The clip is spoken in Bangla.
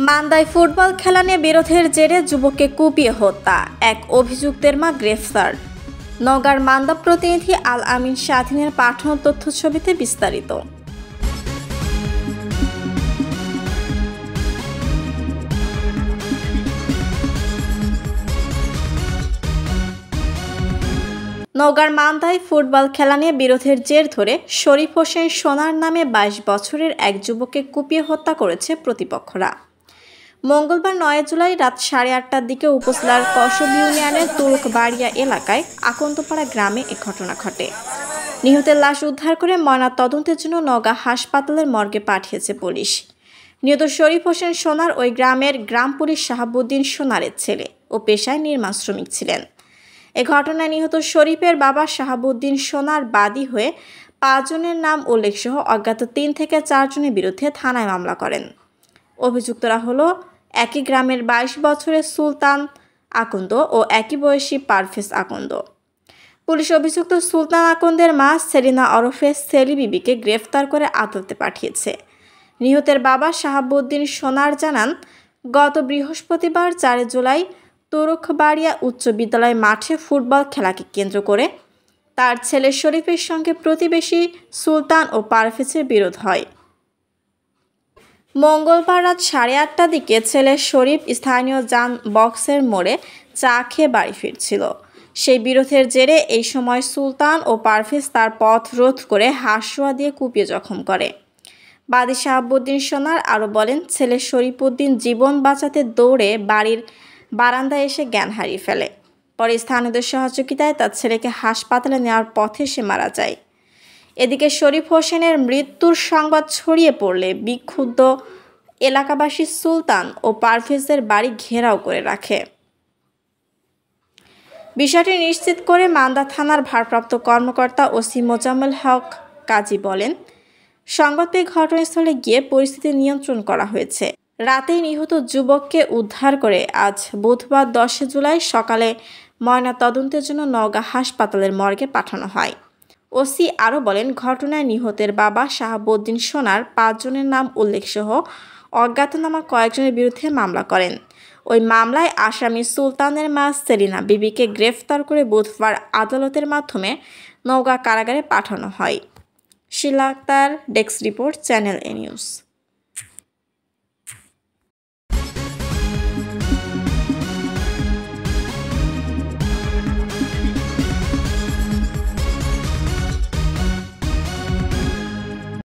মান্দায় ফুটবল খেলা নিয়ে বিরোধের জেরে যুবককে কুপিয়ে হত্যা, এক অভিযুক্তের মা গ্রেফতার। নওগাঁর মান্দা প্রতিনিধি আল আমিন স্বাধীনের পাঠানো তথ্যছবিতে বিস্তারিত। নওগাঁর মান্দায় ফুটবল খেলা নিয়ে বিরোধের জের ধরে শরীফ হোসেন সোনার নামে 22 বছরের এক যুবককে কুপিয়ে হত্যা করেছে প্রতিপক্ষরা। মঙ্গলবার 9 জুলাই রাত 8:30টার দিকে উপজেলার কসব ইউনিয়নের তুরুকবাড়িয়া এলাকায় আকন্দপাড়া গ্রামে এ ঘটনা ঘটে। নিহতের লাশ উদ্ধার করে ময়নাতদন্তের জন্য নওগাঁ হাসপাতালের মর্গে পাঠিয়েছে পুলিশ। নিহত শরীফ হোসেন সোনার ওই গ্রামের গ্রাম পুলিশ শাহাবুদ্দিন সোনারের ছেলে ও পেশায় নির্মাণ শ্রমিক ছিলেন। এ ঘটনায় নিহত শরীফের বাবা শাহাবুদ্দিন সোনার বাদী হয়ে 5 জনের নাম উল্লেখ সহ অজ্ঞাত 3 থেকে 4 জনের বিরুদ্ধে থানায় মামলা করেন। অভিযুক্তরা হলো একই গ্রামের 22 বছরের সুলতান আকন্দ ও একই বয়সী পারভেজ আকন্দ। পুলিশ অভিযুক্ত সুলতান আকন্দের মা সেলিনা ওরফে সেলি বিবিকে গ্রেফতার করে আদালতে পাঠিয়েছে। নিহতের বাবা শাহাবুদ্দিন সোনার জানান, গত বৃহস্পতিবার 4 জুলাই তুরুকবাড়িয়া উচ্চ বিদ্যালয় মাঠে ফুটবল খেলাকে কেন্দ্র করে তার ছেলে শরীফের সঙ্গে প্রতিবেশী সুলতান ও পারভেজের বিরোধ হয়। মঙ্গলবার রাত 8:30টার দিকে ছেলে শরীফ স্থানীয় যান বক্সের মোড়ে চা খেয়ে বাড়ি ফিরছিল। সেই বিরোধের জেরে এই সময় সুলতান ও পারভেজ তার পথ রোধ করে হাঁসুয়া দিয়ে কুপিয়ে জখম করে। বাদী শাহাবুদ্দিন সোনার আরও বলেন, ছেলে শরীফুদ্দিন জীবন বাঁচাতে দৌড়ে বাড়ির বারান্দায় এসে জ্ঞান হারিয়ে ফেলে। পরে স্থানীয়দের সহযোগিতায় তার ছেলেকে হাসপাতালে নেওয়ার পথে সে মারা যায়। এদিকে শরীফ হোসেনের মৃত্যুর সংবাদ ছড়িয়ে পড়লে বিক্ষুব্ধ এলাকাবাসী সুলতান ও পারভেজের বাড়ি ঘেরাও করে রাখে। বিষয়টি নিশ্চিত করে মান্দা থানার ভারপ্রাপ্ত কর্মকর্তা ওসি মোজাম্মেল হক কাজী বলেন, সংবাদ পেয়ে ঘটনাস্থলে গিয়ে পরিস্থিতি নিয়ন্ত্রণ করা হয়েছে। রাতেই নিহত যুবককে উদ্ধার করে আজ বুধবার 10 জুলাই সকালে ময়নাতদন্তের জন্য নওগাঁ হাসপাতালের মর্গে পাঠানো হয়। ওসি আরও বলেন, ঘটনায় নিহতের বাবা শাহাবুদ্দিন সোনার 5 জনের নাম উল্লেখ সহ অজ্ঞাতনামা কয়েকজনের বিরুদ্ধে মামলা করেন। ওই মামলায় আসামি সুলতানের মা সেলিনা বিবিকে গ্রেফতার করে বুধবার আদালতের মাধ্যমে নওগাঁ কারাগারে পাঠানো হয়। শিলা আক্তার, ডেস্ক রিপোর্ট, চ্যানেল এ নিউজ।